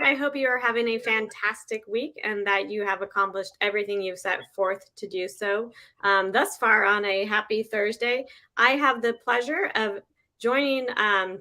I hope you are having a fantastic week and that you have accomplished everything you've set forth to do so. Thus far on a happy Thursday, I have the pleasure of joining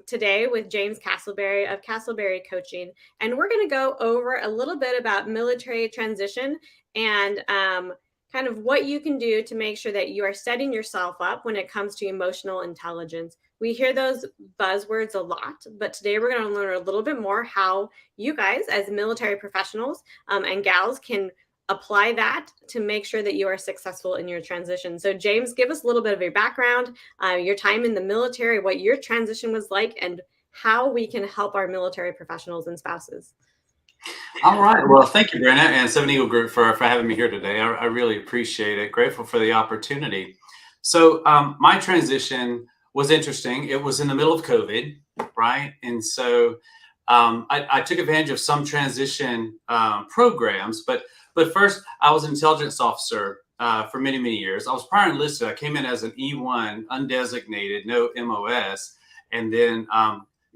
today with James Castleberry of Castleberry Coaching. And we're going to go over a little bit about military transition and kind of what you can do to make sure that you are setting yourself up when it comes to emotional intelligence. We hear those buzzwords a lot, but today we're going to learn a little bit more how you guys as military professionals and gals can apply that to make sure that you are successful in your transition. So James, give us a little bit of your background, your time in the military, what your transition was like, and how we can help our military professionals and spouses. All right. Well, thank you, Brenna and Seven Eagle Group for having me here today. I really appreciate it. Grateful for the opportunity. So my transition was interesting. It was in the middle of COVID, right? And so I took advantage of some transition programs, but first I was an intelligence officer for many, many years. I was prior enlisted. I came in as an E1, undesignated, no MOS, and then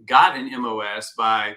got an MOS by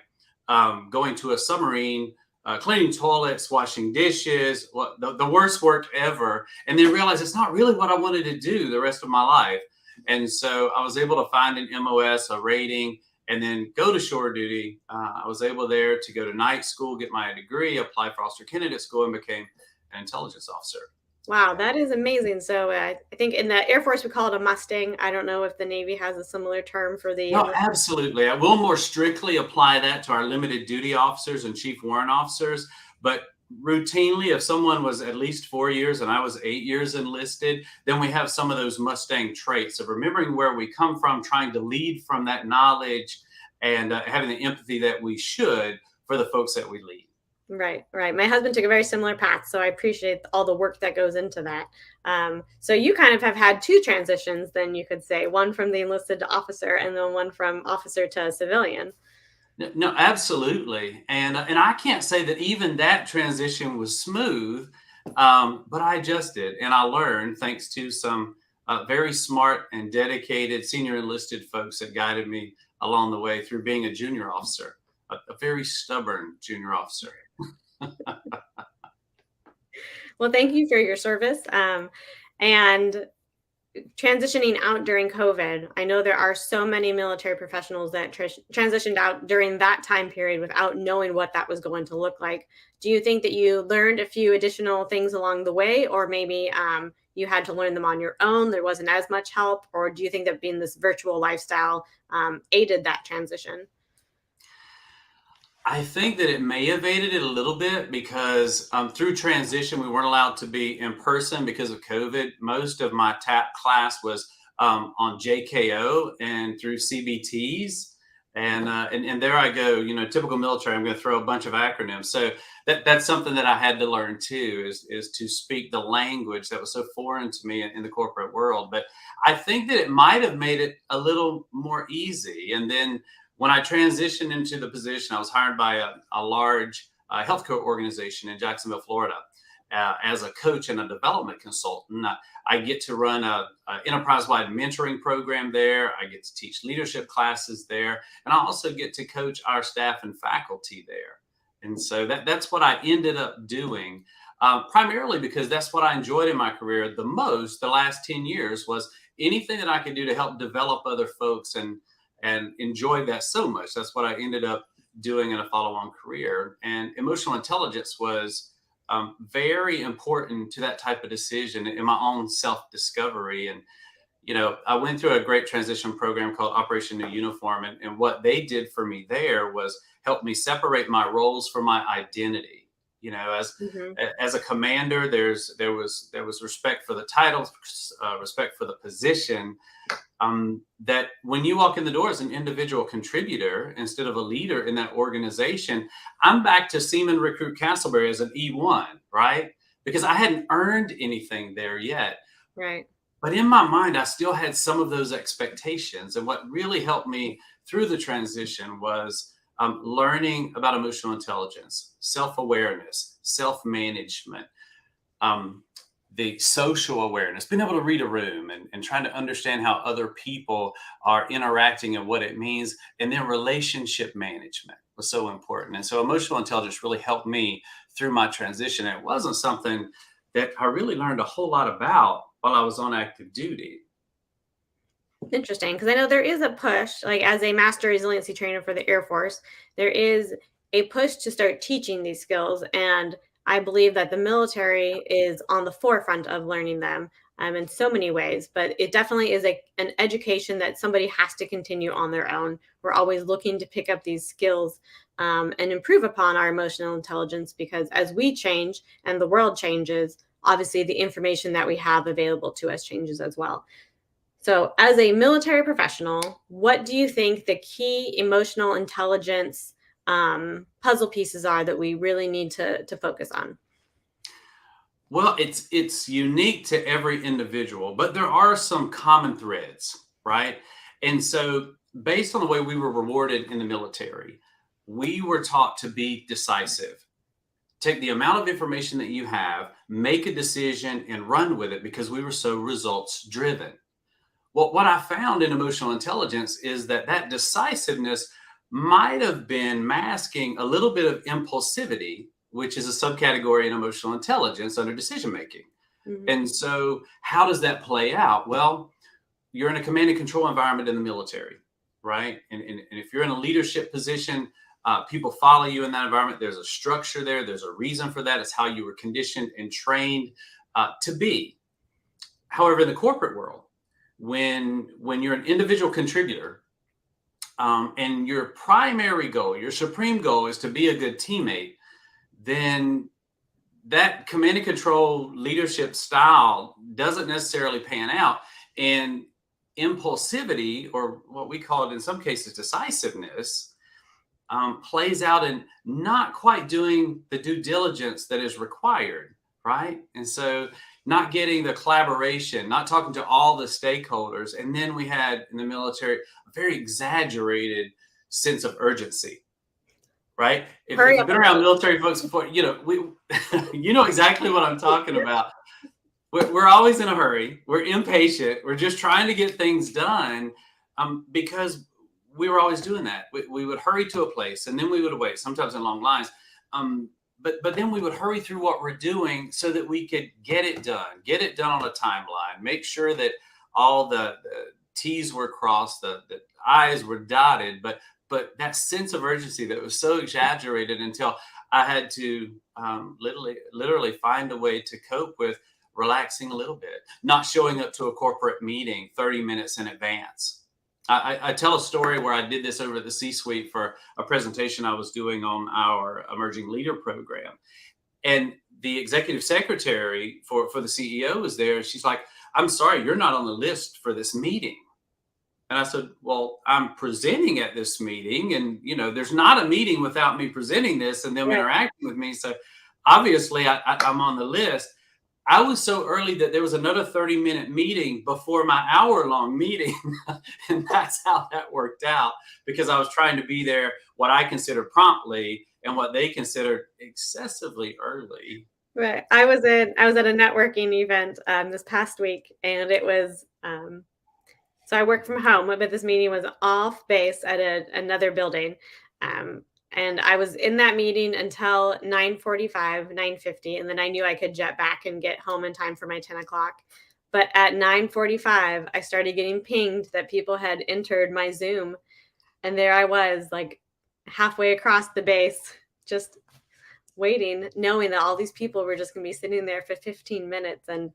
going to a submarine, cleaning toilets, washing dishes, the worst work ever. And then realized it's not really what I wanted to do the rest of my life. And so I was able to find an MOS, a rating, and then go to shore duty. I was able there to go to night school, get my degree, apply for officer candidate school, and became an intelligence officer. Wow, that is amazing. So I think in the Air Force, we call it a Mustang. I don't know if the Navy has a similar term for the... No, absolutely. I will more strictly apply that to our limited duty officers and chief warrant officers. But routinely, if someone was at least 4 years and I was 8 years enlisted, then we have some of those Mustang traits of remembering where we come from, trying to lead from that knowledge, and having the empathy that we should for the folks that we lead. Right. My husband took a very similar path, so I appreciate all the work that goes into that. So you kind of have had two transitions, then you could say, one from the enlisted to officer and then one from officer to civilian. No, absolutely. And I can't say that even that transition was smooth, but I adjusted and I learned thanks to some very smart and dedicated senior enlisted folks that guided me along the way through being a junior officer, a very stubborn junior officer. Well, thank you for your service. And transitioning out during COVID, I know there are so many military professionals that transitioned out during that time period without knowing what that was going to look like. Do you think that you learned a few additional things along the way, or maybe you had to learn them on your own? There wasn't as much help, or do you think that being this virtual lifestyle aided that transition? I think that it may have aided it a little bit because through transition, we weren't allowed to be in person because of COVID. Most of my TAP class was on JKO and through CBTs. And there I go, typical military, I'm going to throw a bunch of acronyms. So that's something that I had to learn too, is to speak the language that was so foreign to me in the corporate world. But I think that it might have made it a little more easy. And then when I transitioned into the position, I was hired by a large healthcare organization in Jacksonville, Florida, as a coach and a development consultant. I get to run a enterprise-wide mentoring program there. I get to teach leadership classes there, and I also get to coach our staff and faculty there. And so that's what I ended up doing, primarily because that's what I enjoyed in my career the most. The last 10 years was anything that I could do to help develop other folks and enjoyed that so much. That's what I ended up doing in a follow-on career. And emotional intelligence was very important to that type of decision in my own self-discovery. And, I went through a great transition program called Operation New Uniform. And what they did for me there was help me separate my roles from my identity. As a commander, there was respect for the title, respect for the position. That when you walk in the door as an individual contributor instead of a leader in that organization, I'm back to Seaman Recruit Castleberry as an E1, right? Because I hadn't earned anything there yet. Right. But in my mind, I still had some of those expectations. And what really helped me through the transition was learning about emotional intelligence, self-awareness, self-management, the social awareness, being able to read a room and trying to understand how other people are interacting and what it means, and then relationship management. was so important. And so emotional intelligence really helped me through my transition. It wasn't something that I really learned a whole lot about while I was on active duty. Interesting, because I know there is a push, like as a master resiliency trainer for the Air Force, there is a push to start teaching these skills. And I believe that the military is on the forefront of learning them in so many ways. But it definitely is an education that somebody has to continue on their own. We're always looking to pick up these skills and improve upon our emotional intelligence, because as we change and the world changes, obviously the information that we have available to us changes as well. So, as a military professional, what do you think the key emotional intelligence puzzle pieces are that we really need to focus on? Well, it's unique to every individual, but there are some common threads, right? And so, based on the way we were rewarded in the military, we were taught to be decisive. Take the amount of information that you have, make a decision, and run with it because we were so results driven. Well, what I found in emotional intelligence is that that decisiveness might have been masking a little bit of impulsivity, which is a subcategory in emotional intelligence under decision making. Mhm. And so, how does that play out? Well, you're in a command and control environment in the military, right? And if you're in a leadership position, people follow you in that environment. There's a structure there, there's a reason for that. It's how you were conditioned and trained to be. However, in the corporate world, when you're an individual contributor, and your primary goal, your supreme goal is to be a good teammate, then that command and control leadership style doesn't necessarily pan out. And impulsivity, or what we call it in some cases decisiveness, plays out in not quite doing the due diligence that is required, right? And so, not getting the collaboration, not talking to all the stakeholders. And then we had in the military a very exaggerated sense of urgency, right? If Hurry you've up been and around wait. military folks before, we, you know exactly what I'm talking about. We're always in a hurry. We're impatient. We're just trying to get things done, because we were always doing that. We would hurry to a place and then we would wait, sometimes in long lines. But then we would hurry through what we're doing so that we could get it done on a timeline, make sure that all the T's were crossed, the I's were dotted. But that sense of urgency that was so exaggerated until I had to literally find a way to cope with relaxing a little bit, not showing up to a corporate meeting 30 minutes in advance. I tell a story where I did this over at the C-suite for a presentation I was doing on our emerging leader program. And the executive secretary for the CEO was there. She's like, "I'm sorry, you're not on the list for this meeting." And I said, "Well, I'm presenting at this meeting, and there's not a meeting without me presenting this and them Right. interacting with me. So obviously, I'm on the list." I was so early that there was another 30-minute meeting before my hour-long meeting. And that's how that worked out, because I was trying to be there what I consider promptly and what they considered excessively early. Right. I was at a networking event this past week, and it was so I work from home, but this meeting was off base at another building. Um, and I was in that meeting until 9:45, 9:50, and then I knew I could jet back and get home in time for my 10 o'clock. But at 9:45, I started getting pinged that people had entered my Zoom, and there I was, like halfway across the base, just waiting, knowing that all these people were just going to be sitting there for 15 minutes. And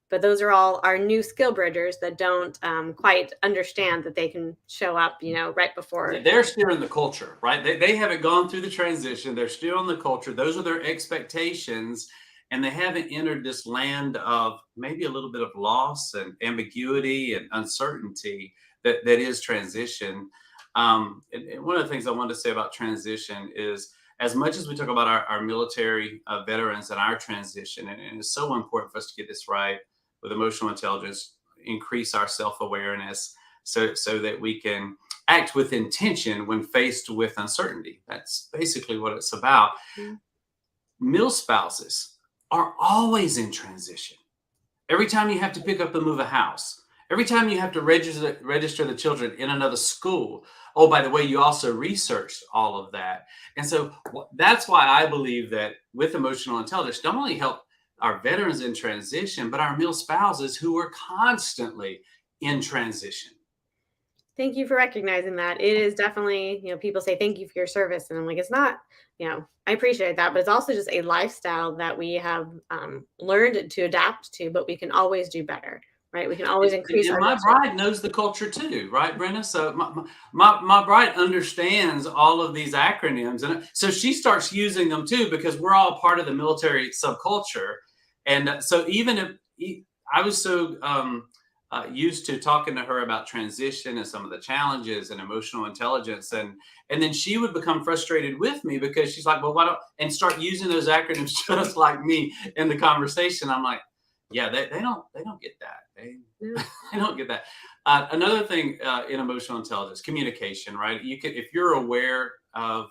but those are all our new skill bridgers that don't quite understand that they can show up, right before. They're still in the culture, right? They haven't gone through the transition. They're still in the culture. Those are their expectations. And they haven't entered this land of maybe a little bit of loss and ambiguity and uncertainty that is transition. And one of the things I want to say about transition is, as much as we talk about our military veterans and our transition, and it's so important for us to get this right with emotional intelligence, increase our self-awareness so that we can act with intention when faced with uncertainty. That's basically what it's about. Mhm. Mil spouses are always in transition. Every time you have to pick up and move a house, Every time you have to register the children in another school. Oh, by the way, you also researched all of that. And so that's why I believe that with emotional intelligence, not only help our veterans in transition, but our male spouses who are constantly in transition. Thank you for recognizing that. It is definitely, people say thank you for your service. And I'm like, it's not, I appreciate that, but it's also just a lifestyle that we have learned to adapt to, but we can always do better, right? We can always increase And our my resources. bride knows the culture too, right, Brenna? So my bride understands all of these acronyms, and so she starts using them too because we're all part of the military subculture. And so even if I was so used to talking to her about transition and some of the challenges and emotional intelligence, and then she would become frustrated with me because she's like, well, why don't, and start using those acronyms just like me in the conversation. I'm like, yeah, they don't get that. Yeah. They don't get that. Another thing in emotional intelligence, communication, right? You can, if you're aware of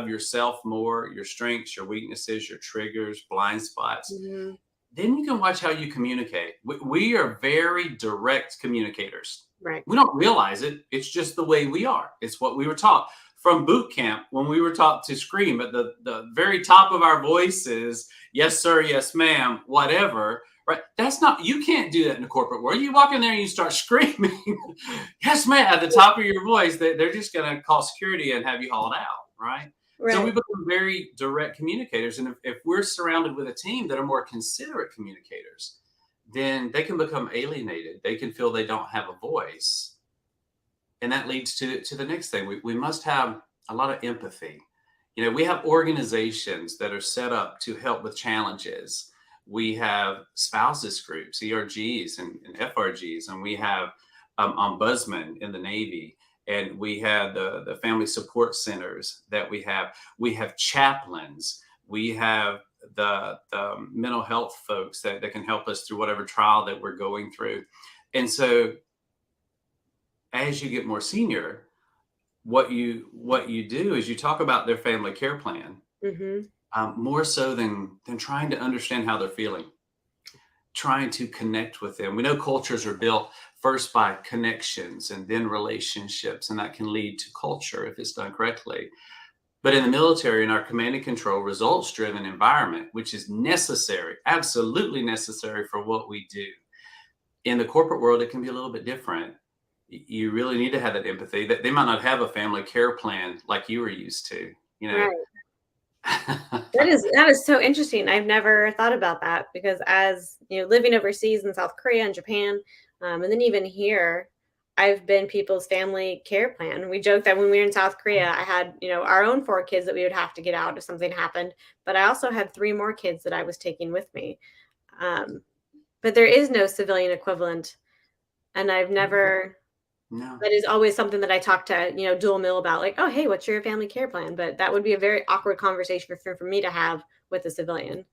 yourself more, your strengths, your weaknesses, your triggers, blind spots, Mhm. then you can watch how you communicate. We are very direct communicators. Right. We don't realize it. It's just the way we are. It's what we were taught from boot camp when we were taught to scream at the very top of our voices, yes, sir, yes, ma'am, whatever. Right? That's not, you can't do that in the corporate world. You walk in there and you start screaming, yes, ma'am, at the top of your voice. They're just going to call security and have you hauled out. Right? So we Right. become very direct communicators. And if we're surrounded with a team that are more considerate communicators, then they can become alienated. They can feel they don't have a voice. And that leads to the next thing. We must have a lot of empathy. We have organizations that are set up to help with challenges. We have spouses groups, ERGs and FRGs, and we have ombudsmen in the Navy, and we have the family support centers that we have. We have chaplains. We have the mental health folks that can help us through whatever trial that we're going through. And so as you get more senior, what you do is you talk about their family care plan, Hmm. more so than trying to understand how they're feeling, trying to connect with them. We know cultures are built first by connections and then relationships, and that can lead to culture if it's done correctly. But in the military, in our command and control, results driven environment, which is necessary, absolutely necessary for what we do. In the corporate world, it can be a little bit different. You really need to have that empathy. That they might not have a family care plan like you were used to, you know. Right. That is so interesting. I've never thought about that because as living overseas in South Korea and Japan, and then even here, I've been people's family care plan. We joke that when we were in South Korea, I had our own 4 kids that we would have to get out if something happened, but I also had 3 more kids that I was taking with me. Um, but there is no civilian equivalent, and I've never. No, That is always something that I talk to, dual mill about, like, oh, hey, what's your family care plan? But that would be a very awkward conversation for me to have with a civilian.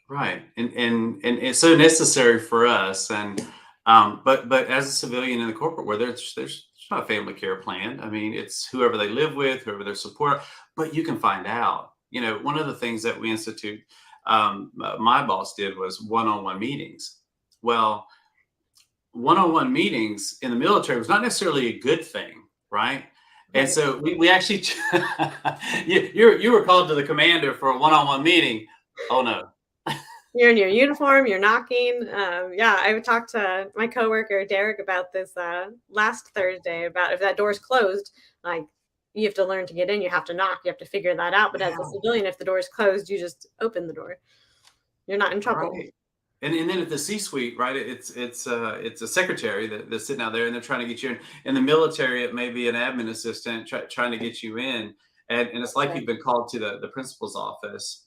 right, and it's so necessary for us. And but as a civilian in the corporate world, there's not a family care plan. I mean, it's whoever they live with, whoever their support. But you can find out. One of the things that we institute, my boss did was one-on-one meetings. Well, one-on-one meetings in the military was not necessarily a good thing, right? And Right. so we actually you were called to the commander for a one-on-one meeting. Oh no. You're in your uniform, you're knocking. Yeah, I would talk to my coworker Derek about this last Thursday about if that door's closed, like you have to learn to get in, you have to knock, you have to figure that out. But as a Yeah, civilian, if the door is closed, you just open the door. You're not in trouble. right. And then at the C-suite, right? It's a secretary that's sitting out there, and they're trying to get you in. In the military, it may be an admin assistant trying to get you in, and it's like Right. you've been called to the principal's office.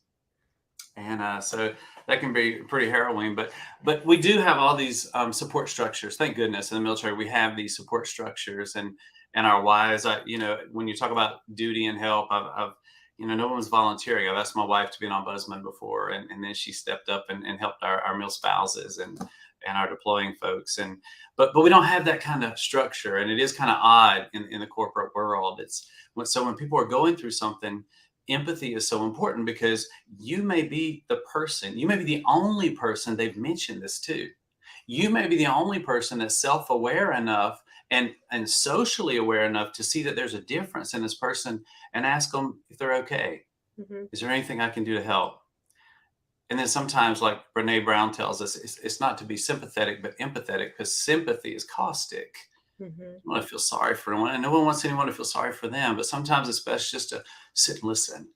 And so that can be pretty harrowing. But we do have all these support structures. Thank goodness in the military we have these support structures, and our wives. When you talk about duty and help, I've no one's volunteering. I've asked my wife to be an ombudsman before, and then she stepped up and helped our male spouses and our deploying folks. But we don't have that kind of structure, and it is kind of odd in the corporate world. So when people are going through something, empathy is so important because you may be the only person they've mentioned this to. you may be the only person that's self-aware enough and socially aware enough to see that there's a difference in this person and ask them if they're okay. Hmm. Is there anything I can do to help? And then sometimes, like Brene Brown tells us, it's not to be sympathetic, but empathetic, because sympathy is caustic. Hmm. You want to feel sorry for anyone, and no one wants anyone to feel sorry for them. But sometimes it's best just to sit and listen.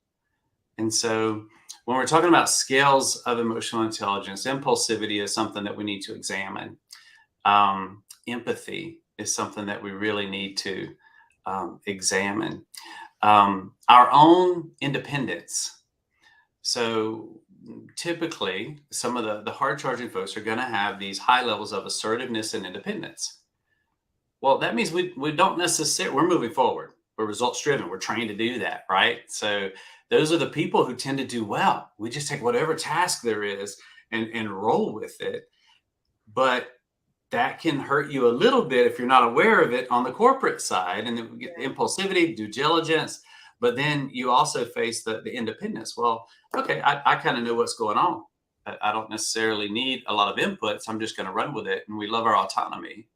And so, when we're talking about scales of emotional intelligence, impulsivity is something that we need to examine. Empathy is something that we really need to examine. Our own independence. So typically, some of the hard charging folks are going to have these high levels of assertiveness and independence. Well, that means we don't necessarily, we're moving forward. We're results driven. We're trained to do that, right? So those are the people who tend to do well. We just take whatever task there is and roll with it. But that can hurt you a little bit if you're not aware of it on the corporate side. And then we get Yeah. impulsivity, due diligence, but then you also face the independence. Well, okay, I kind of know what's going on. I don't necessarily need a lot of input, so I'm just going to run with it. And we love our autonomy.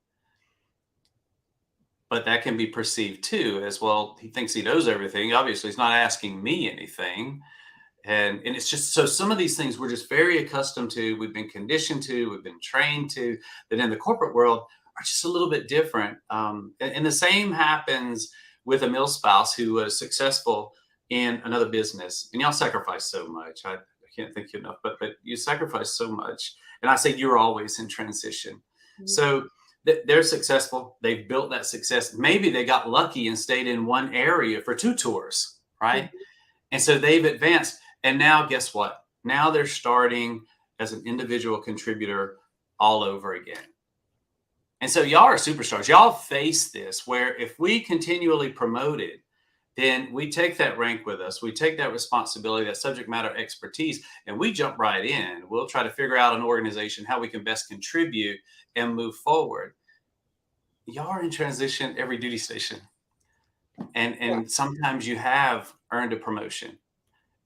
But that can be perceived too as, well, he thinks he knows everything. Obviously, he's not asking me anything. And it's just, so some of these things we're just very accustomed to, we've been conditioned to, we've been trained to, that in the corporate world are just a little bit different. And the same happens with a mill spouse who was successful in another business. And y'all sacrifice so much. I can't thank you enough, but you sacrifice so much. And I say you're always in transition. Mhm. So they're successful. They've built that success. Maybe they got lucky and stayed in one area for 2 tours, right? Mhm. And so they've advanced. And now, guess what? Now they're starting as an individual contributor all over again. And so y'all are superstars. Y'all face this where if we continually promote it, then we take that rank with us. We take that responsibility, that subject matter expertise, and we jump right in. We'll try to figure out an organization, how we can best contribute and move forward. Y'all are in transition every duty station. Yeah. And sometimes you have earned a promotion,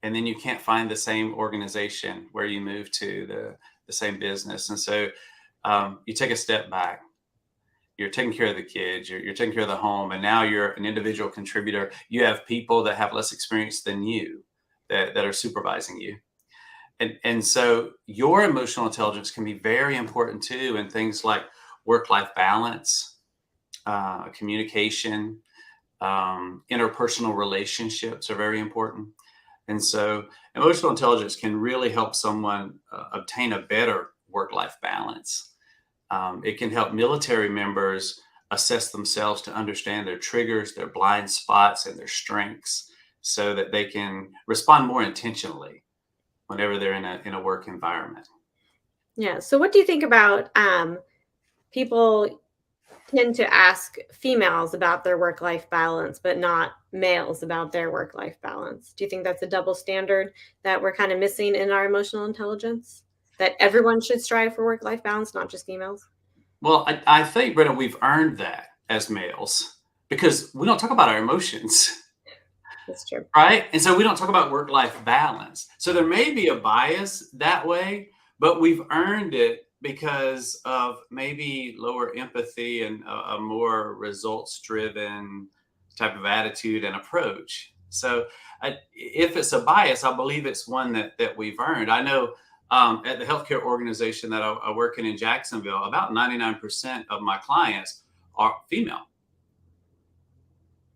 and then you can't find the same organization where you move to, the same business. And so you take a step back. You're taking care of the kids, you're taking care of the home, and now you're an individual contributor. You have people that have less experience than you that are supervising you. And so your emotional intelligence can be very important too in things like work-life balance, communication, interpersonal relationships are very important. And so emotional intelligence can really help someone obtain a better work-life balance. It can help military members assess themselves to understand their triggers, their blind spots, and their strengths so that they can respond more intentionally whenever they're in a work environment. Yeah. So, what do you think about people tend to ask females about their work life balance, but not males about their work life balance? Do you think that's a double standard that we're kind of missing in our emotional intelligence? That everyone should strive for work life balance, not just females? Well, I think, Brenna, we've earned that as males because we don't talk about our emotions. That's true. Right? And so we don't talk about work-life balance. So there may be a bias that way, but we've earned it because of maybe lower empathy and a more results-driven type of attitude and approach. So if it's a bias, I believe it's one that we've earned. I know at the healthcare organization that I work in Jacksonville, about 99% of my clients are female,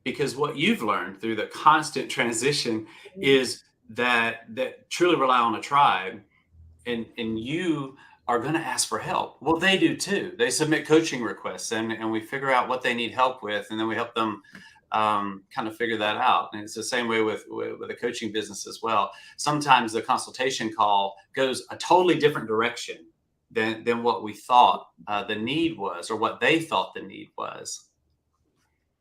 because what you've learned through the constant transition Mhm. is that truly rely on a tribe, and you are going to ask for help. Well, they do too. They submit coaching requests, and we figure out what they need help with, and then we help them kind of figure that out. And it's the same way with a coaching business as well. Sometimes the consultation call goes a totally different direction than what we thought the need was, or what they thought the need was.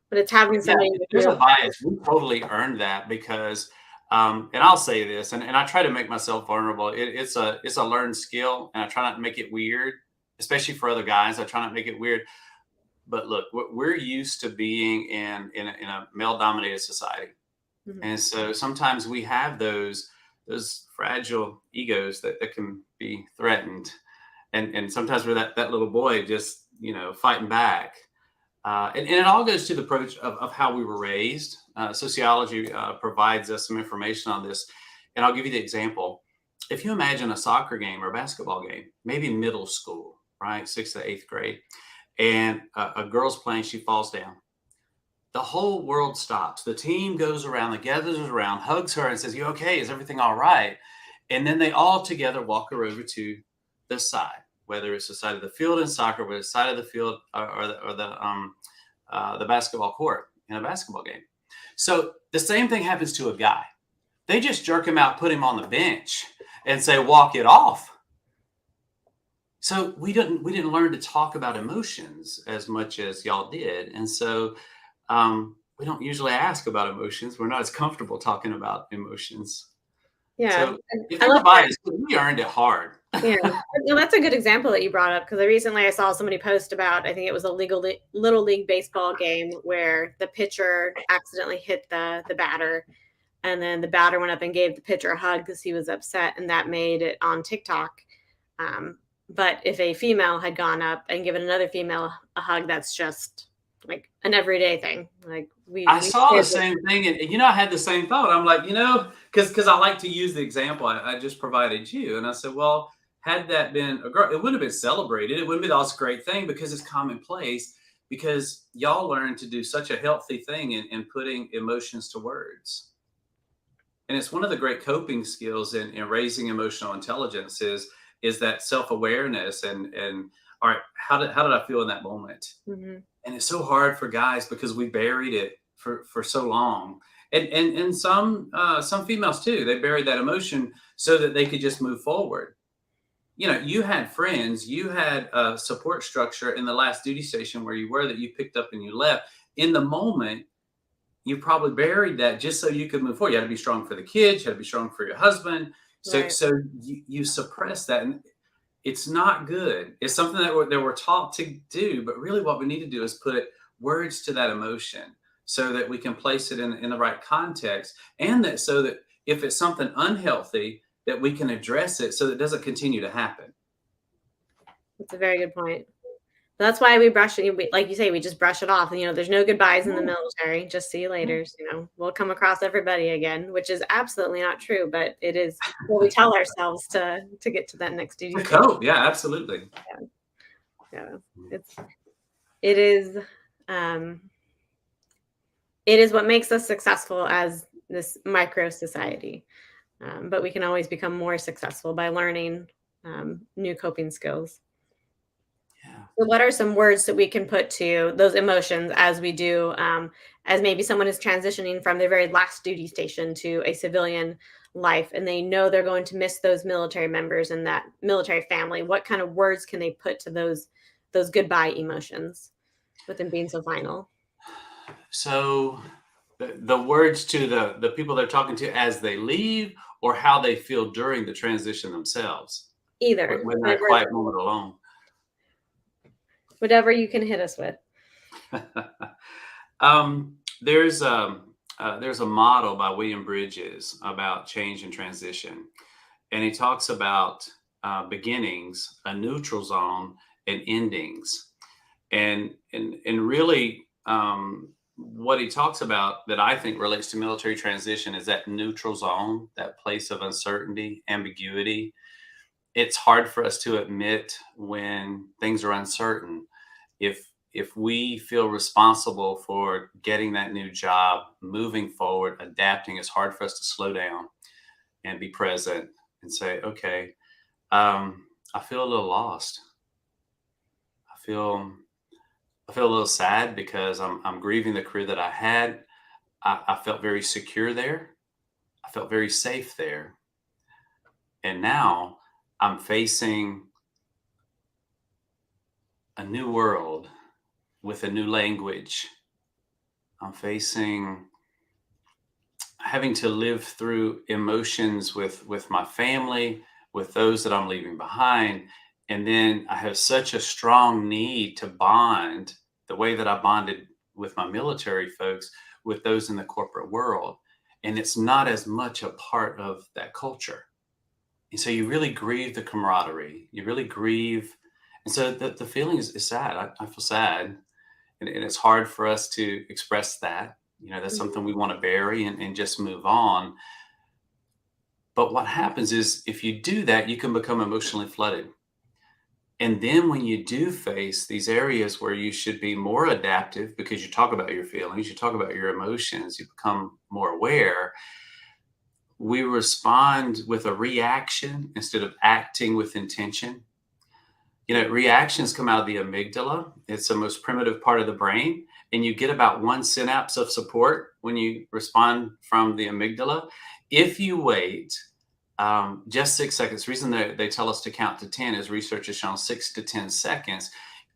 But it's having Yeah, somebody if with there's real a bias, we totally earned that because, and I'll say this, and I try to make myself vulnerable. It's a learned skill, and I try not to make it weird, especially for other guys. I try not to make it weird. But look, we're used to being in a male dominated society, Mhm. and so sometimes we have those fragile egos that can be threatened. And sometimes we're that little boy just, fighting back. And it all goes to the approach of how we were raised. Sociology provides us some information on this. And I'll give you the example. If you imagine a soccer game or a basketball game, maybe middle school, right? Sixth to eighth grade, and a girl's playing, she falls down. The whole world stops. The team goes around, the gathers around, hugs her, and says, "You okay? Is everything all right?" And then they all together walk her over to the side, whether it's the side of the field in soccer, whether it's the side of the field or the basketball court in a basketball game. So the same thing happens to a guy. They just jerk him out, put him on the bench, and say, "Walk it off." So we didn't learn to talk about emotions as much as y'all did, and so we don't usually ask about emotions. We're not as comfortable talking about emotions. Yeah. So if I they love were that. biased, we earned it hard. Yeah. No, that's a good example that you brought up because recently I saw somebody post about, I think it was a little league baseball game where the pitcher accidentally hit the batter, and then the batter went up and gave the pitcher a hug because he was upset, and that made it on TikTok. But if a female had gone up and given another female a hug, that's just like an everyday thing. Like I we saw the kids, same thing, and I had the same thought. I'm like, because I like to use the example I just provided you, and I said, well, had that been a girl, it would have been celebrated. It wouldn't be this great thing because it's commonplace. Because y'all learn to do such a healthy thing in putting emotions to words, and it's one of the great coping skills in raising emotional intelligence is that self awareness and all right, how did I feel in that moment? Mhm. And it's so hard for guys because we buried it for so long, and some females too, they buried that emotion so that they could just move forward. You had friends, you had a support structure in the last duty station where you were, that you picked up and you left. In the moment, you probably buried that just so you could move forward. You had to be strong for the kids, you had to be strong for your husband. so Right. so you suppress that, and it's not good. It's something that we're taught to do, but really what we need to do is put words to that emotion so that we can place it in the right context, and that so that if it's something unhealthy, that we can address it so that it doesn't continue to happen. That's a very good point. That's why we brush it, like you say, we just brush it off. There's no goodbyes in the Yeah, military. Just see you yeah. later. We'll come across everybody again, which is absolutely not true, but it is what we tell ourselves to get to that next duty To station. cope, yeah, absolutely. Yeah, it's it is um, it is what makes us successful as this micro society. But we can always become more successful by learning new coping skills. Yeah. So what are some words that we can put to those emotions as we do, as maybe someone is transitioning from their very last duty station to a civilian life, and they know they're going to miss those military members and that military family? What kind of words can they put to those goodbye emotions with them being so final? So the words to the people they're talking to as they leave, or how they feel during the transition themselves, Either, when they're a quiet moment alone. whatever you can hit us with. um, there's a model by William Bridges about change and transition, and he talks about beginnings, a neutral zone, and endings. And really, what he talks about that I think relates to military transition is that neutral zone, that place of uncertainty, ambiguity. It's hard for us to admit when things are uncertain. If we feel responsible for getting that new job, moving forward, adapting, it's hard for us to slow down and be present and say, okay, I feel a little lost. I feel I feel a little sad because I'm grieving the career that I had. I felt very secure there. I felt very safe there. And now I'm facing a new world with a new language. I'm facing having to live through emotions with my family, with those that I'm leaving behind. And then I have such a strong need to bond the way that I bonded with my military folks with those in the corporate world. And it's not as much a part of that culture. And so you really grieve the camaraderie. You really grieve. And so the feeling is sad. I feel sad. And it's hard for us to express that. That's something Mhm. we want to bury and just move on. But what happens is if you do that, you can become emotionally flooded. And then when you do face these areas where you should be more adaptive because you talk about your feelings, you talk about your emotions, you become more aware, we respond with a reaction instead of acting with intention. Reactions come out of the amygdala. It's the most primitive part of the brain. And you get about one synapse of support when you respond from the amygdala. If you wait just 6 seconds, the reason they tell us to count to 10 is research has shown 6 to 10 seconds.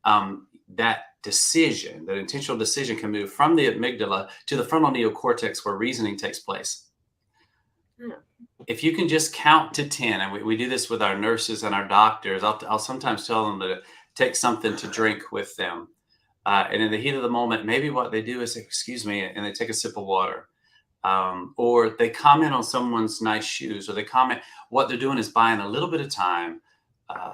That decision, that intentional decision can move from the amygdala to the frontal neocortex where reasoning takes place. Yeah. If you can just count to 10, and we do this with our nurses and our doctors, I'll sometimes tell them to take something to drink with them. And in the heat of the moment, maybe what they do is, excuse me, and they take a sip of water. Or they comment on someone's nice shoes, or they comment, what they're doing is buying a little bit of time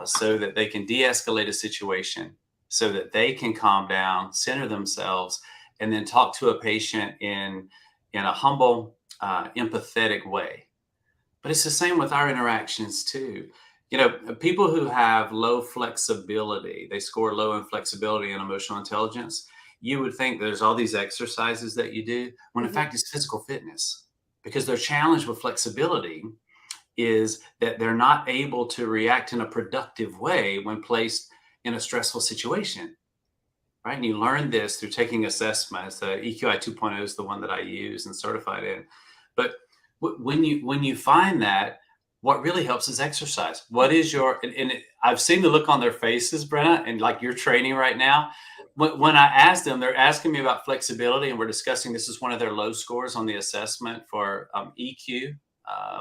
so that they can de-escalate a situation, so that they can calm down, center themselves, and then talk to a patient in a humble, empathetic way. But it's the same with our interactions too. People who have low flexibility, they score low in flexibility and emotional intelligence. You would think there's all these exercises that you do, when in Mhm. fact it's physical fitness. Because their challenge with flexibility is that they're not able to react in a productive way when placed in a stressful situation. Right. And you learn this through taking assessments. The EQI 2.0 is the one that I use and certified in. But when you find that, what really helps is exercise. What is your I've seen the look on their faces, Brenna, and like you're training right now. When I ask them, they're asking me about flexibility, and we're discussing this is one of their low scores on the assessment for EQ,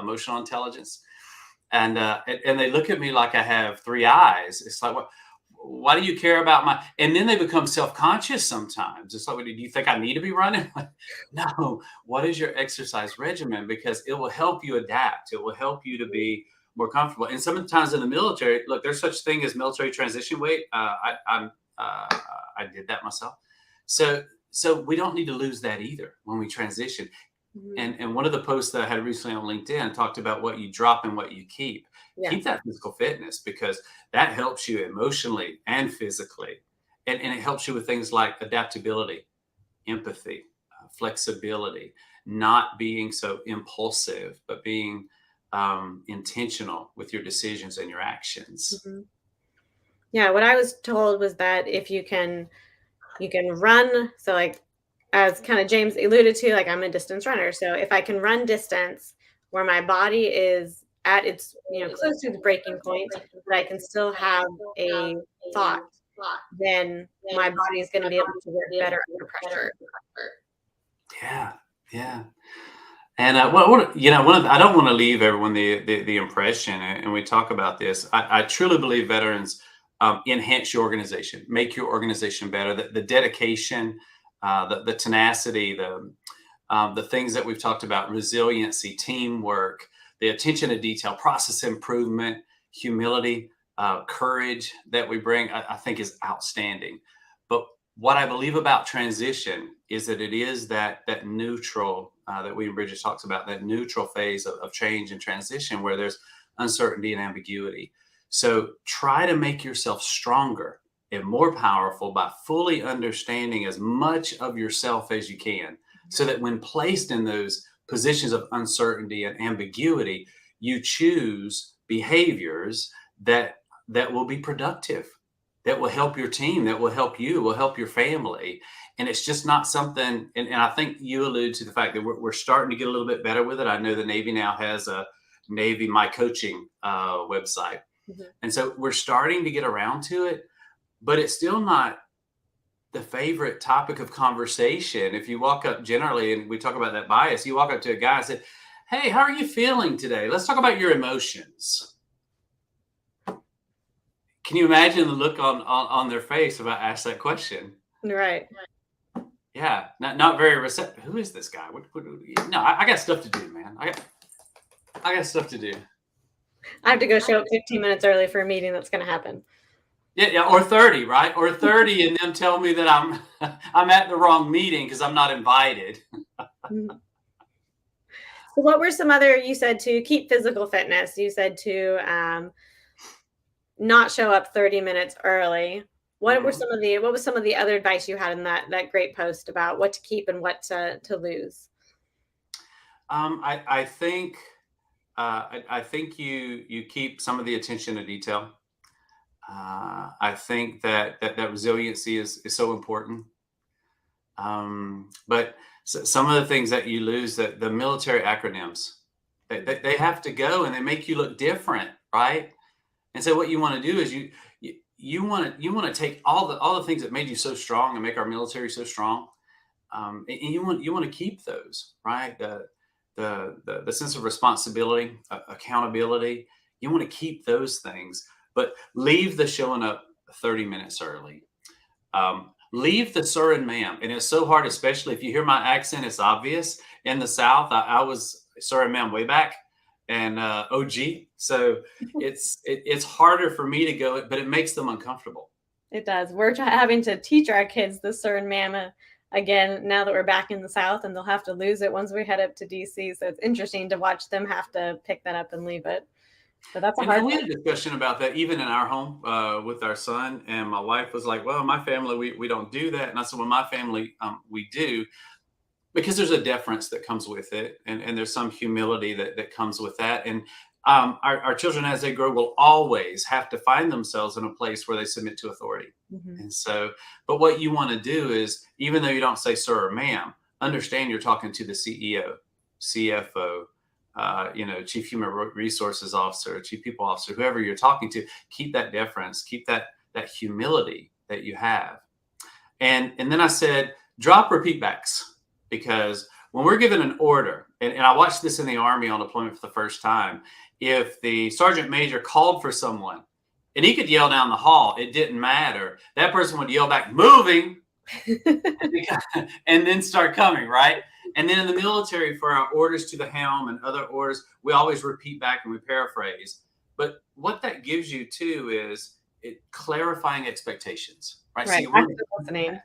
emotional intelligence, and they look at me like I have three eyes. It's like, what? Why do you care about my? And then they become self-conscious sometimes. It's like, do you think I need to be running? No. What is your exercise regimen? Because it will help you adapt. It will help you to be more comfortable. And sometimes in the military, look, there's such thing as military transition weight. Uh, I did that myself. So we don't need to lose that either when we transition. Mhm. And one of the posts that I had recently on LinkedIn talked about what you drop and what you keep. Yeah. Keep that physical fitness because that helps you emotionally and physically. And it helps you with things like adaptability, empathy, flexibility, not being so impulsive, but being intentional with your decisions and your actions. Mhm. Yeah, what I was told was that if you can run, so like as kind of James alluded to, like I'm a distance runner. So if I can run distance where my body is at its, close to the breaking point, but I can still have a thought, then my body is going to be able to work better under pressure. Yeah, yeah. And one of I don't want to leave everyone the impression, and we talk about this. I truly believe veterans enhance your organization, make your organization better. The dedication, the tenacity, the things that we've talked about, resiliency, teamwork, the attention to detail, process improvement, humility, courage that we bring, I think is outstanding. But what I believe about transition is that it is that neutral that William Bridges talks about, that neutral phase of change and transition where there's uncertainty and ambiguity. So try to make yourself stronger and more powerful by fully understanding as much of yourself as you can, so that when placed in those positions of uncertainty and ambiguity, you choose behaviors that will be productive, that will help your team, that will help you, will help your family. And it's just not something, and I think you allude to the fact that we're starting to get a little bit better with it. I know the Navy now has a Navy My Coaching website. Mhm. And so we're starting to get around to it, but it's still not the favorite topic of conversation. If you walk up generally, and we talk about that bias, you walk up to a guy and say, "Hey, how are you feeling today? Let's talk about your emotions." Can you imagine the look on their face if I asked that question? Right. Yeah, not very receptive. Who is this guy? No, I got stuff to do, man. I got stuff to do. I have to go show up 15 minutes early for a meeting that's going to happen. Yeah, or 30, right? Or 30 and them tell me that I'm I'm at the wrong meeting because I'm not invited. Mhm. So what were some other, you said to keep physical fitness, you said to not show up 30 minutes early. What were Mhm. some of the what was some of the other advice you had in that great post about what to keep and what to lose? I think I think you keep some of the attention to detail. I think that resiliency is so important. But some of the things that you lose, that the military acronyms, they have to go and they make you look different, right? And so what you want to do is you want to take all the things that made you so strong and make our military so strong, and you want to keep those, right? The sense of responsibility, accountability. You want to keep those things, but leave the showing up 30 minutes early. Leave the sir and ma'am, and it's so hard, especially if you hear my accent. It's obvious in the South. I was sir and ma'am way back, and OG. So it's harder for me to go, but it makes them uncomfortable. It does. We're having to teach our kids the sir and mama again now that we're back in the South, and they'll have to lose it once we head up to DC. So it's interesting to watch them have to pick that up and leave it. But that's a hard And we one. had a discussion about that even in our home with our son. And my wife was like, "Well, in my family, we don't do that." And I said, "Well, my family, we do." Because there's a deference that comes with it, and there's some humility that comes with that. And our children, as they grow, will always have to find themselves in a place where they submit to authority. Mhm. And so, but what you want to do is, even though you don't say sir or ma'am, understand you're talking to the CEO, CFO, chief human resources officer, chief people officer, whoever you're talking to. Keep that deference, keep that humility that you have. And then I said, drop repeat backs, because when we're given an order, and I watched this in the Army on deployment for the first time, if the sergeant major called for someone and he could yell down the hall, it didn't matter. That person would yell back, moving, and then start coming, right? And then in the military, for our orders to the helm and other orders, we always repeat back and we paraphrase. But what that gives you too is it clarifying expectations, right? So Right. you want Active listening. to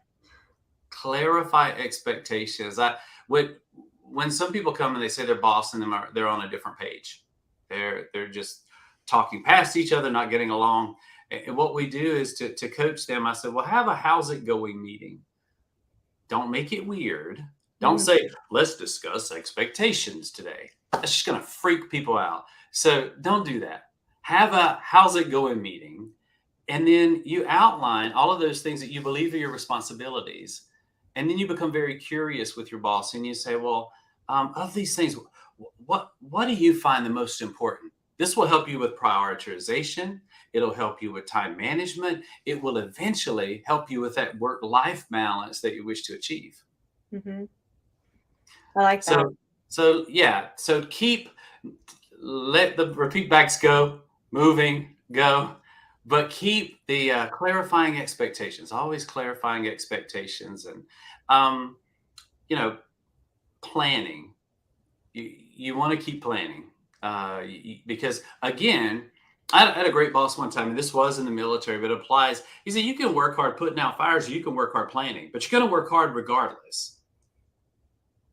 clarify expectations. I would When some people come and they say their boss and them they're on a different page. They're just talking past each other, not getting along. And what we do is to coach them. I said, well, have a how's it going meeting. Don't make it weird. Don't Mhm. say, let's discuss expectations today. That's just going to freak people out. So don't do that. Have a how's it going meeting. And then you outline all of those things that you believe are your responsibilities. And then you become very curious with your boss and you say, well, of these things, what do you find the most important? This will help you with prioritization. It'll help you with time management. It will eventually help you with that work life balance that you wish to achieve. Mhm. I like that. So yeah, so let the repeat backs go, moving, go, but keep the clarifying expectations, always clarifying expectations, and um, you know, planning. You want to keep planning, because again, I had a great boss one time, and this was in the military, but it applies. He said, you can work hard putting out fires, or you can work hard planning, but you're going to work hard regardless.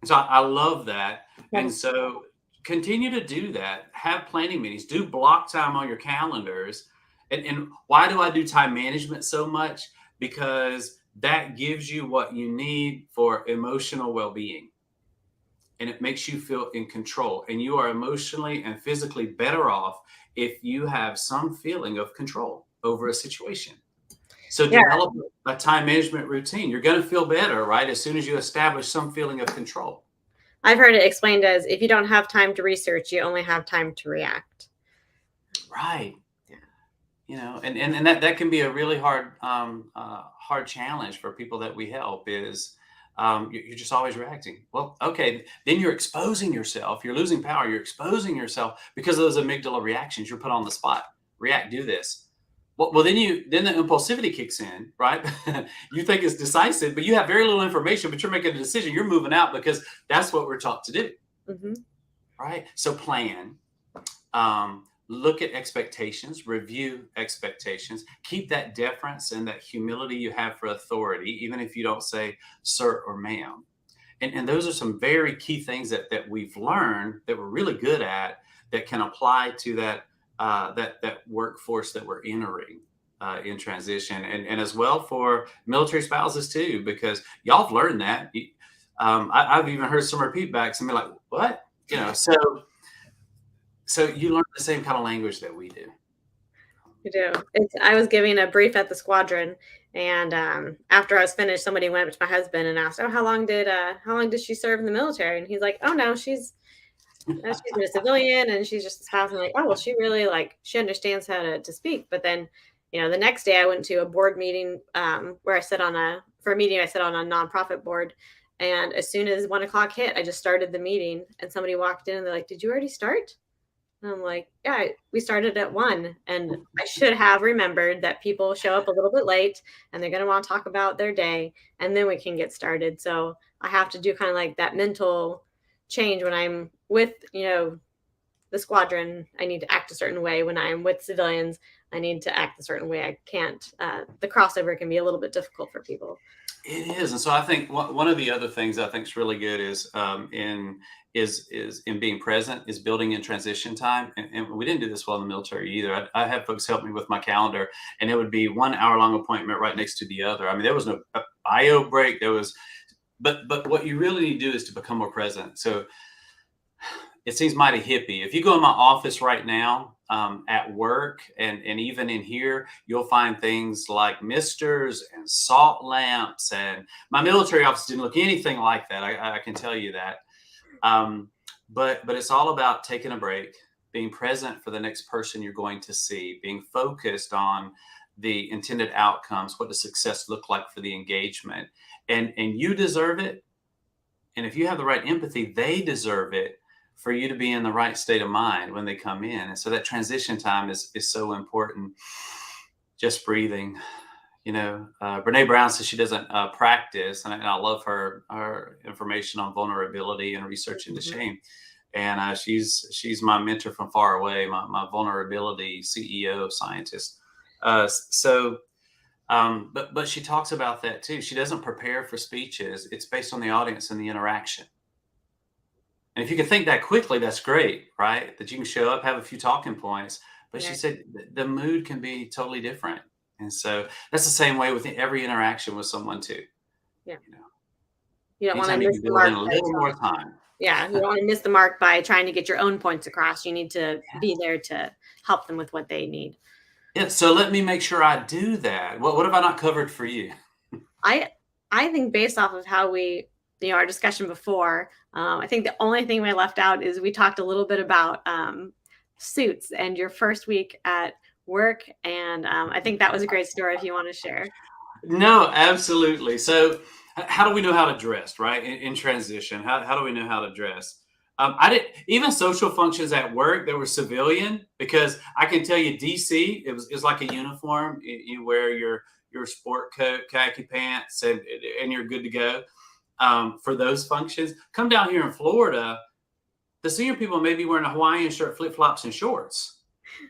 And so I love that. And That's so continue to do that. Have planning meetings. Do block time on your calendars. And why do I do time management so much? Because that gives you what you need for emotional well being. And it makes you feel in control. And you are emotionally and physically better off if you have some feeling of control over a situation. So yeah. develop a time management routine. You're going to feel better, right? As soon as you establish some feeling of control. I've heard it explained as if you don't have time to research, you only have time to react. Right. Yeah. And that can be a really hard challenge for people that we help is you're just always reacting. Well, okay, then you're exposing yourself. You're losing power. You're exposing yourself because of those amygdala reactions. You're put on the spot. React, do this. Well, then the impulsivity kicks in, right? You think it's decisive, but you have very little information, but you're making a decision. You're moving out because that's what we're taught to do, Hmm. right? So plan. Um, look at expectations, review expectations, keep that deference and that humility you have for authority, even if you don't say sir or ma'am. And those are some very key things that we've learned that we're really good at that can apply to that workforce that we're entering in transition, and as well for military spouses too, because y'all have learned that. I've even heard some repeat backs and be like, "What?" So you learn the same kind of language that we do. You do. I was giving a brief at the squadron, and after I was finished, somebody went up to my husband and asked, "Oh, how long did she serve in the military?" And he's like, "Oh no, she's been a civilian and she's just a spouse." And like, "Oh well, she really she understands how to speak." But then, the next day I went to a board meeting where I sit on a nonprofit board, and as soon as 1 o'clock hit, I just started the meeting, and somebody walked in and they're like, "Did you already start?" And I'm like, yeah, we started at 1. And I should have remembered that people show up a little bit late and they're going to want to talk about their day, and then we can get started. So I have to do kind of like that mental change when I'm with, the squadron. I need to act a certain way. When I'm with civilians, I need to act a certain way. I can't, the crossover can be a little bit difficult for people. It is, and so I think one of the other things I think is really good is in being present, is building in transition time. And we didn't do this well in the military either. I had folks help me with my calendar, and it would be 1 hour long appointment right next to the other. I mean, there was no bio break. But what you really need to do is to become more present. So it seems mighty hippie. If you go in my office right now, at work and even in here, you'll find things like misters and salt lamps. And my military office didn't look anything like that. I can tell you that. But it's all about taking a break, being present for the next person you're going to see, being focused on the intended outcomes. What does success look like for the engagement? And you deserve it. And if you have the right empathy, they deserve it for you to be in the right state of mind when they come in. And so that transition time is so important. Just breathing. Brene Brown says she doesn't practice, and I love her information on vulnerability and research into shame. And she's my mentor from far away, my vulnerability CEO scientist. But she talks about that too. She doesn't prepare for speeches. It's based on the audience and the interaction. And if you can think that quickly, that's great, right? That you can show up, have a few talking points. But she said the mood can be totally different. And so that's the same way with every interaction with someone too. Yeah. You don't want to miss the mark. A little more time. Yeah. You don't want to miss the mark by trying to get your own points across. You need to be there to help them with what they need. Yeah. So let me make sure I do that. What have I not covered for you? I think based off of how we, our discussion before, I think the only thing we left out is we talked a little bit about suits and your first week at work. And I think that was a great story if you want to share. No, absolutely. So how do we know how to dress, right? In transition, how do we know how to dress? I didn't, even social functions at work that were civilian, because I can tell you DC, it was like a uniform. You wear your sport coat, khaki pants, and you're good to go. For those functions. Come down here in Florida, the senior people may be wearing a Hawaiian shirt, flip-flops, and shorts.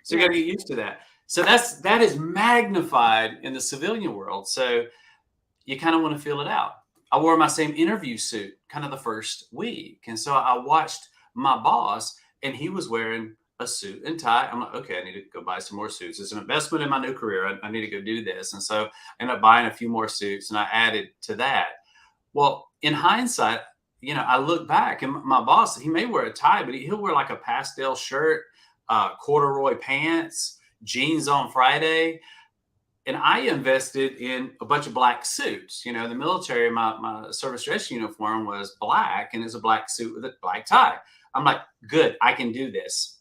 So you got to get used to that. So that is magnified in the civilian world. So you kind of want to feel it out. I wore my same interview suit kind of the first week. And so I watched my boss, and he was wearing a suit and tie. I'm like, okay, I need to go buy some more suits. It's an investment in my new career. I need to go do this. And so I ended up buying a few more suits, and I added to that. Well, in hindsight, I look back, and my boss, he may wear a tie, but he'll wear like a pastel shirt, corduroy pants, jeans on Friday. And I invested in a bunch of black suits. The military, my service dress uniform was black, and it's a black suit with a black tie. I'm like, good, I can do this.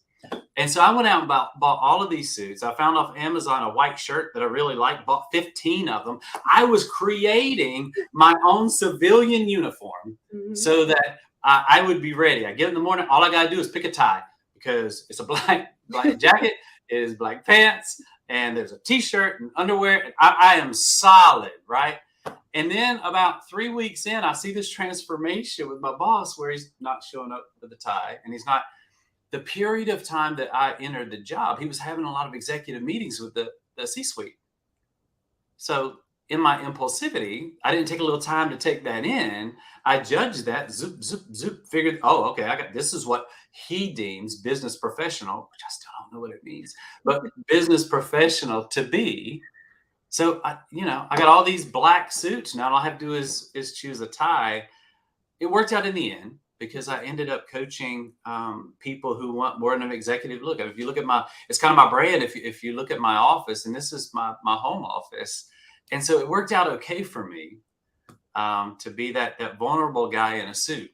And so I went out and bought all of these suits. I found off Amazon a white shirt that I really liked, bought 15 of them. I was creating my own civilian uniform so that I would be ready. I get in the morning, all I got to do is pick a tie, because it's a black jacket, it is black pants, and there's a t-shirt and underwear. And I am solid, right? And then about 3 weeks in, I see this transformation with my boss where he's not showing up with a tie, and he's not the period of time that I entered the job, he was having a lot of executive meetings with the C-suite. So in my impulsivity, I didn't take a little time to take that in. I judged that, zoop, zoop, zoop, figured, oh, okay, this is what he deems business professional, which I still don't know what it means, but business professional to be. So I got all these black suits now. All I have to do is choose a tie. It worked out in the end because I ended up coaching people who want more than an executive look. If you look at it's kind of my brand. If you look at my office, and this is my home office, and so it worked out okay for me to be that vulnerable guy in a suit,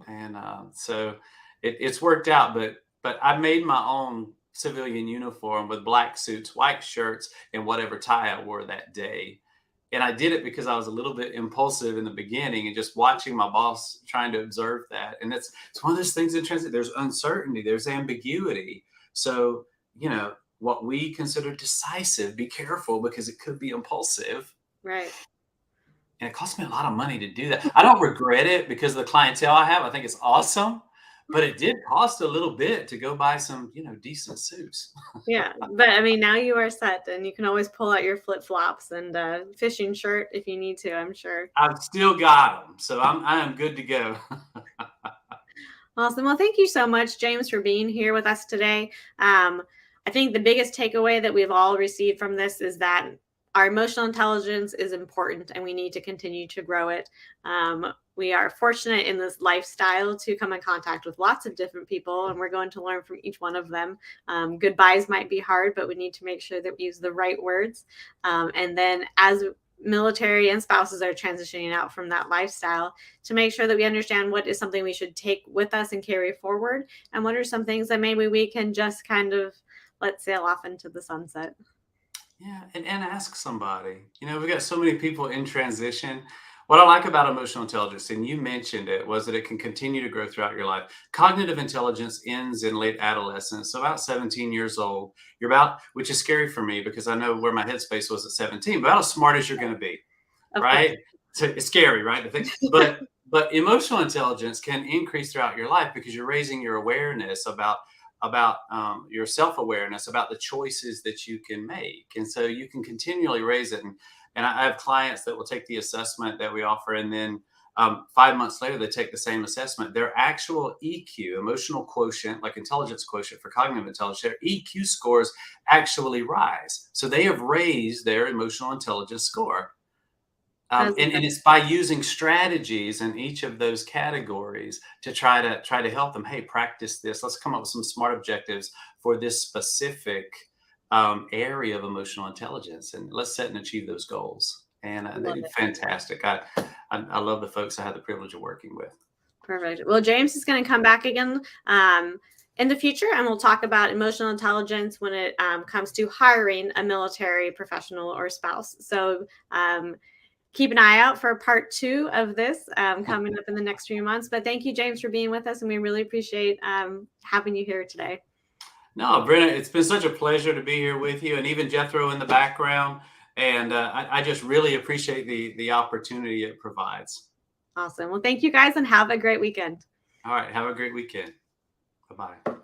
and so it's worked out. But I made my own civilian uniform with black suits, white shirts, and whatever tie I wore that day. And I did it because I was a little bit impulsive in the beginning and just watching my boss trying to observe that. And it's one of those things in transit. There's uncertainty, there's ambiguity. So, what we consider decisive, be careful because it could be impulsive. Right. And it cost me a lot of money to do that. I don't regret it because of the clientele I have. I think it's awesome. But it did cost a little bit to go buy some, decent suits. Yeah, but I mean, now you are set, and you can always pull out your flip flops and fishing shirt if you need to. I'm sure. I've still got them, so I am good to go. Awesome. Well, thank you so much, James, for being here with us today. I think the biggest takeaway that we've all received from this is that our emotional intelligence is important, and we need to continue to grow it. We are fortunate in this lifestyle to come in contact with lots of different people, and we're going to learn from each one of them. Goodbyes might be hard, but we need to make sure that we use the right words. And then as military and spouses are transitioning out from that lifestyle, to make sure that we understand what is something we should take with us and carry forward, and what are some things that maybe we can just kind of let sail off into the sunset. Yeah, and ask somebody. We've got so many people in transition. What I like about emotional intelligence, and you mentioned it, was that it can continue to grow throughout your life. Cognitive intelligence ends in late adolescence. So about 17 years old, which is scary for me because I know where my headspace was at 17, about as smart as you're going to be, right? So it's scary, right? To think, but emotional intelligence can increase throughout your life because you're raising your awareness about your self-awareness about the choices that you can make. And so you can continually raise it. And I have clients that will take the assessment that we offer, and then 5 months later, they take the same assessment. Their actual EQ, emotional quotient, like intelligence quotient for cognitive intelligence, their EQ scores actually rise. So they have raised their emotional intelligence score. And it's by using strategies in each of those categories to try to help them. Hey, practice this. Let's come up with some smart objectives for this specific area of emotional intelligence, and let's set and achieve those goals. And they do fantastic. I love the folks I had the privilege of working with. Perfect. Well, James is going to come back again in the future, and we'll talk about emotional intelligence when it comes to hiring a military professional or spouse. So keep an eye out for part 2 of this coming up in the next few months. But thank you, James, for being with us, and we really appreciate having you here today. No, Brenna, it's been such a pleasure to be here with you, and even Jethro in the background. And I just really appreciate the opportunity it provides. Awesome. Well, thank you guys, and have a great weekend. All right. Have a great weekend. Bye-bye.